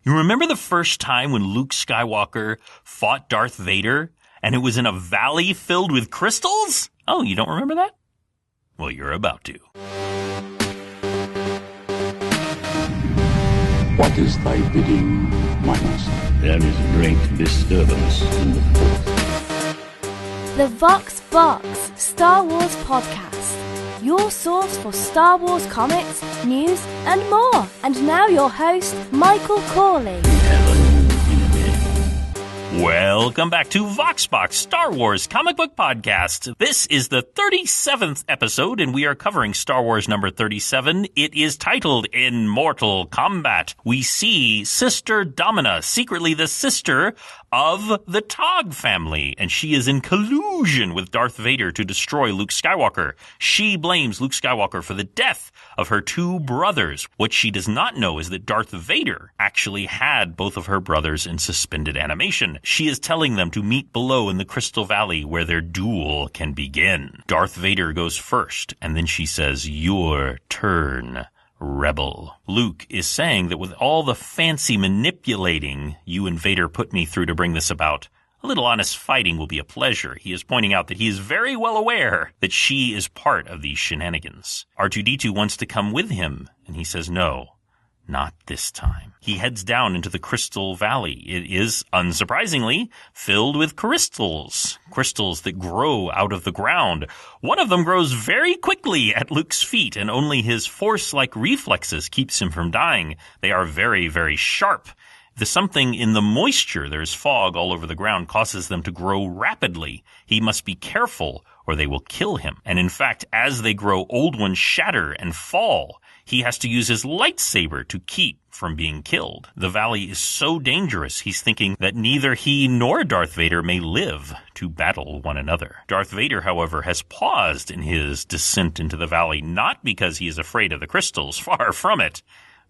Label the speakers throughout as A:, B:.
A: You remember the first time when Luke Skywalker fought Darth Vader and it was in a valley filled with crystals? Oh, you don't remember that? Well, you're about to.
B: What is thy bidding, my master?
C: There is great disturbance in the Force.
D: The Vox Box Star Wars Podcast. Your source for Star Wars comics, news, and more. And now your host, Michael Corley.
A: Welcome back to Vox Box Star Wars Comic Book Podcast. This is the 37th episode, and we are covering Star Wars number 37. It is titled In Mortal Kombat. We see Sister Domina, secretly the sister of the Tog family, and she is in collusion with Darth Vader to destroy Luke Skywalker. She blames Luke Skywalker for the death of her two brothers. What she does not know is that Darth Vader actually had both of her brothers in suspended animation. She is telling them to meet below in the Crystal Valley where their duel can begin. Darth Vader goes first, and then she says, "Your turn, Rebel." Luke is saying that with all the fancy manipulating you and Vader put me through to bring this about, a little honest fighting will be a pleasure. He is pointing out that he is very well aware that she is part of these shenanigans. R2-D2 wants to come with him, and he says no. Not this time. He heads down into the Crystal Valley. It is, unsurprisingly, filled with crystals. Crystals that grow out of the ground. One of them grows very quickly at Luke's feet, and only his Force-like reflexes keeps him from dying. They are very, very sharp. The something in the moisture, there's fog all over the ground, causes them to grow rapidly. He must be careful, or they will kill him. And in fact, as they grow, old ones shatter and fall. He has to use his lightsaber to keep from being killed. The valley is so dangerous, he's thinking that neither he nor Darth Vader may live to battle one another. Darth Vader, however, has paused in his descent into the valley, not because he is afraid of the crystals, far from it,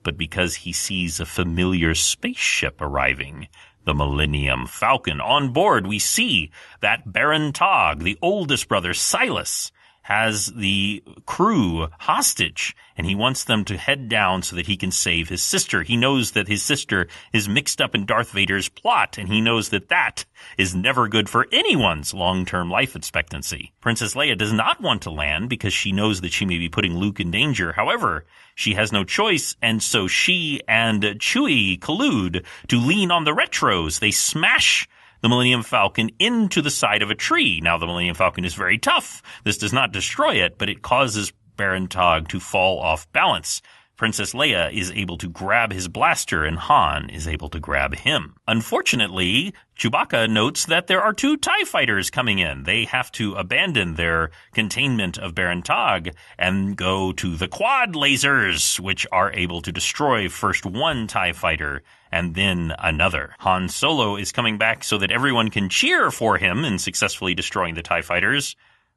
A: but because he sees a familiar spaceship arriving. The Millennium Falcon. On board, we see that Baron Tog, the oldest brother, Silas, has the crew hostage, and he wants them to head down so that he can save his sister. He knows that his sister is mixed up in Darth Vader's plot, and he knows that that is never good for anyone's long-term life expectancy. Princess Leia does not want to land because she knows that she may be putting Luke in danger. However, she has no choice, and so she and Chewie collude to lean on the retros. They smash the Millennium Falcon into the side of a tree. Now, the Millennium Falcon is very tough. This does not destroy it, but it causes Baron Tog to fall off balance. Princess Leia is able to grab his blaster, and Han is able to grab him. Unfortunately, Chewbacca notes that there are two TIE fighters coming in. They have to abandon their containment of Baron Tog and go to the quad lasers, which are able to destroy first one TIE fighter and then another. Han Solo is coming back so that everyone can cheer for him in successfully destroying the TIE fighters.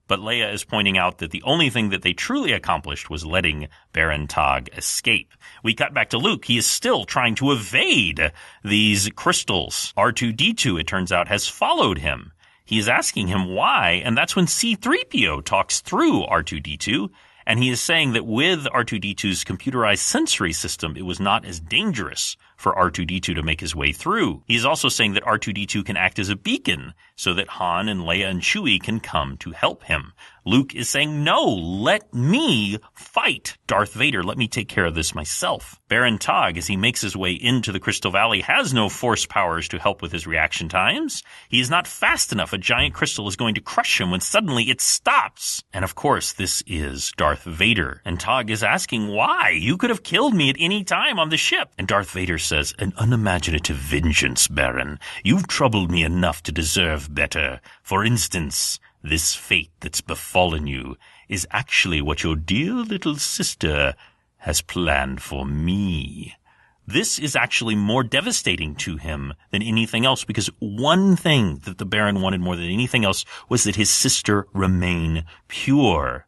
A: But Leia is pointing out that the only thing that they truly accomplished was letting Baron Tog escape. We cut back to Luke. He is still trying to evade these crystals. R2-D2, it turns out, has followed him. He is asking him why, and that's when C-3PO talks through R2-D2, and he is saying that with R2-D2's computerized sensory system, it was not as dangerous for R2-D2 to make his way through. He is also saying that R2-D2 can act as a beacon so that Han and Leia and Chewie can come to help him. Luke is saying, no, let me fight Darth Vader. Let me take care of this myself. Baron Tog, as he makes his way into the Crystal Valley, has no force powers to help with his reaction times. He is not fast enough. A giant crystal is going to crush him when suddenly it stops. And of course, this is Darth Vader. And Tog is asking, why? You could have killed me at any time on the ship. And Darth Vader says, an unimaginative vengeance, Baron. You've troubled me enough to deserve better. For instance, this fate that's befallen you is actually what your dear little sister has planned for me. This is actually more devastating to him than anything else, because one thing that the Baron wanted more than anything else was that his sister remain pure.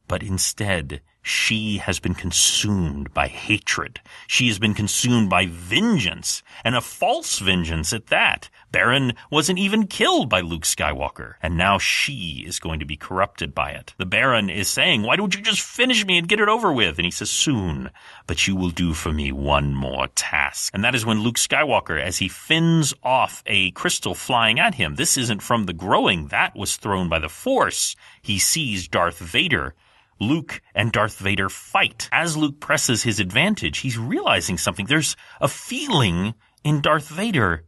A: But instead, She has been consumed by hatred. She has been consumed by vengeance, and a false vengeance at that. Baron wasn't even killed by Luke Skywalker, and now she is going to be corrupted by it. The Baron is saying, why don't you just finish me and get it over with? And he says, soon, but you will do for me one more task. And that is when Luke Skywalker, as he fends off a crystal flying at him, this isn't from the growing, that was thrown by the Force. He sees Darth Vader. Luke and Darth Vader fight. As Luke presses his advantage, he's realizing something. There's a feeling in Darth Vader.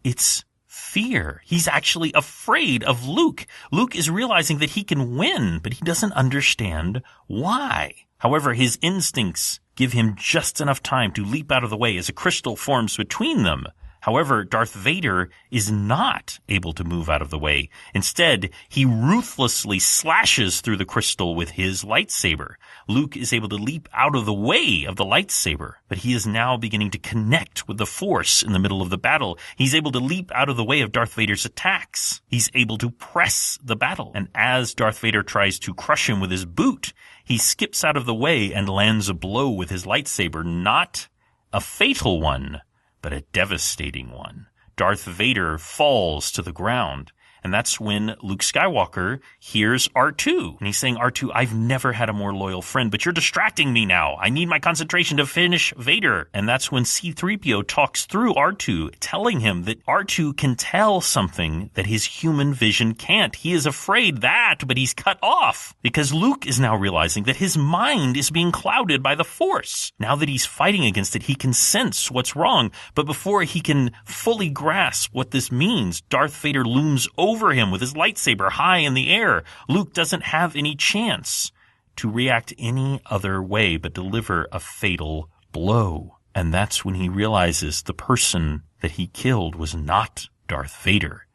A: It's fear. He's actually afraid of Luke. Luke is realizing that he can win, but he doesn't understand why. However, his instincts give him just enough time to leap out of the way as a crystal forms between them. However, Darth Vader is not able to move out of the way. Instead, he ruthlessly slashes through the crystal with his lightsaber. Luke is able to leap out of the way of the lightsaber, but he is now beginning to connect with the Force in the middle of the battle. He's able to leap out of the way of Darth Vader's attacks. He's able to press the battle. And as Darth Vader tries to crush him with his boot, he skips out of the way and lands a blow with his lightsaber, not a fatal one, but a devastating one. Darth Vader falls to the ground. And that's when Luke Skywalker hears R2. And he's saying, R2, I've never had a more loyal friend, but you're distracting me now. I need my concentration to finish Vader. And that's when C-3PO talks through R2, telling him that R2 can tell something that his human vision can't. He is afraid that, but he's cut off. Because Luke is now realizing that his mind is being clouded by the Force. Now that he's fighting against it, he can sense what's wrong. But before he can fully grasp what this means, Darth Vader looms over him with his lightsaber high in the air. Luke doesn't have any chance to react any other way but deliver a fatal blow. And that's when he realizes the person that he killed was not Darth Vader.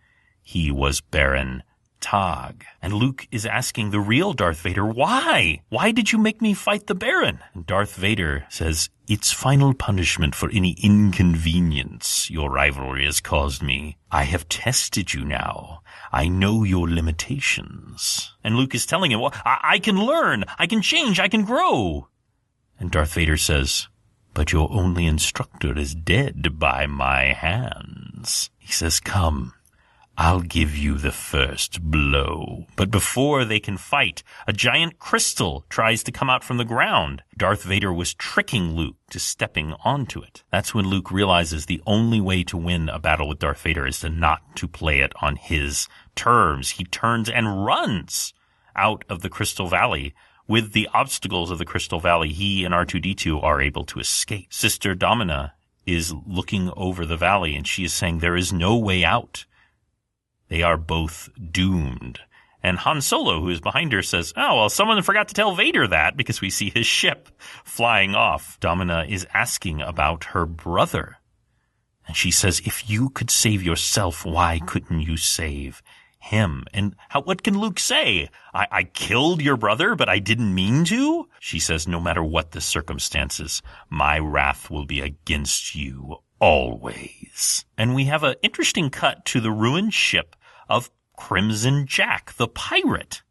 A: He was Baron Tog. And Luke is asking the real Darth Vader, why? Why did you make me fight the Baron? And Darth Vader says, it's final punishment for any inconvenience your rivalry has caused me. I have tested you now. I know your limitations. And Luke is telling him, well, I can learn, I can change, I can grow. And Darth Vader says, but your only instructor is dead by my hands. He says, come, I'll give you the first blow. But before they can fight, a giant crystal tries to come out from the ground. Darth Vader was tricking Luke to stepping onto it. That's when Luke realizes the only way to win a battle with Darth Vader is not to play it on his terms. He turns and runs out of the Crystal Valley. With the obstacles of the Crystal Valley, he and R2-D2 are able to escape. Sister Domina is looking over the valley, and she is saying there is no way out. They are both doomed. And Han Solo, who is behind her, says, oh, well, someone forgot to tell Vader that, because we see his ship flying off. Domina is asking about her brother. And she says, if you could save yourself, why couldn't you save him? And what can Luke say? I killed your brother, but I didn't mean to? She says, no matter what the circumstances, my wrath will be against you always. And we have an interesting cut to the ruined ship of Crimson Jack, the pirate.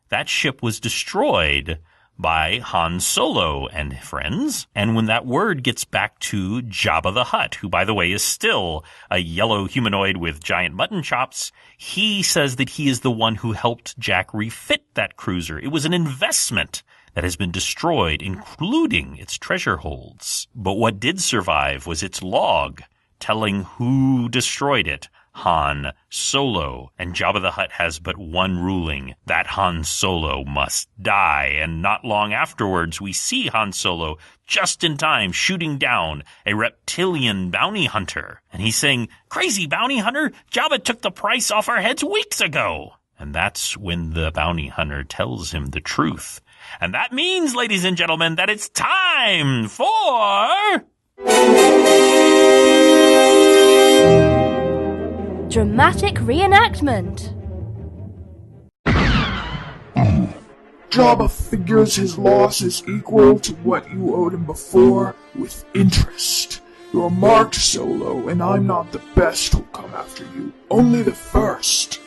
A: That ship was destroyed by Han Solo and friends. And when that word gets back to Jabba the Hutt, who, by the way, is still a yellow humanoid with giant mutton chops, he says that he is the one who helped Jack refit that cruiser. It was an investment that has been destroyed, including its treasure holds. But what did survive was its log telling who destroyed it, Han Solo. And Jabba the Hutt has but one ruling, that Han Solo must die. And not long afterwards, we see Han Solo just in time shooting down a reptilian bounty hunter. And he's saying, crazy bounty hunter, Jabba took the price off our heads weeks ago. And that's when the bounty hunter tells him the truth. And that means, ladies and gentlemen, that it's time for
D: dramatic reenactment.
E: Jabba figures his loss is equal to what you owed him before, with interest. You're marked, Solo, and I'm not the best who'll come after you, only the first.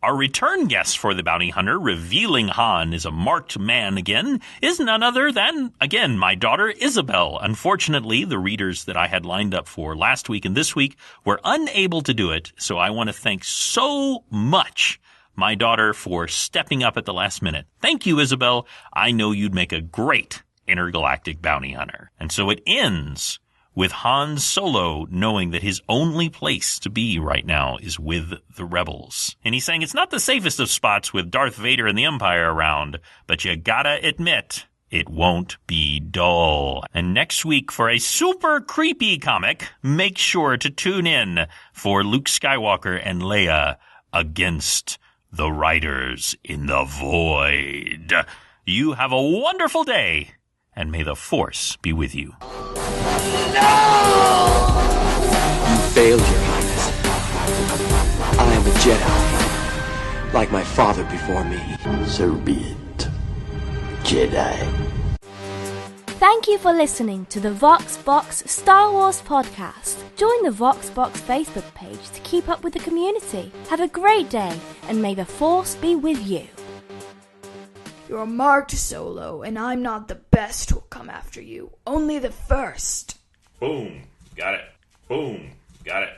A: Our return guest for the bounty hunter, revealing Han is a marked man again, is none other than, again, my daughter Isabel. Unfortunately, the readers that I had lined up for last week and this week were unable to do it, so I want to thank so much my daughter for stepping up at the last minute. Thank you, Isabel. I know you'd make a great intergalactic bounty hunter. And so it ends with Han Solo knowing that his only place to be right now is with the rebels. And he's saying it's not the safest of spots with Darth Vader and the Empire around, but you gotta admit, it won't be dull. And next week for a super creepy comic, make sure to tune in for Luke Skywalker and Leia against the Riders in the Void. You have a wonderful day, and may the Force be with you.
F: You failed, Your Highness. I am a Jedi, like my father before me.
B: So be it, Jedi.
D: Thank you for listening to the Vox Box Star Wars podcast. Join the Vox Box Facebook page to keep up with the community. Have a great day, and may the Force be with you.
G: You're marked, Solo, and I'm not the best who'll come after you. Only the first.
A: Boom. Got it. Boom. Got it.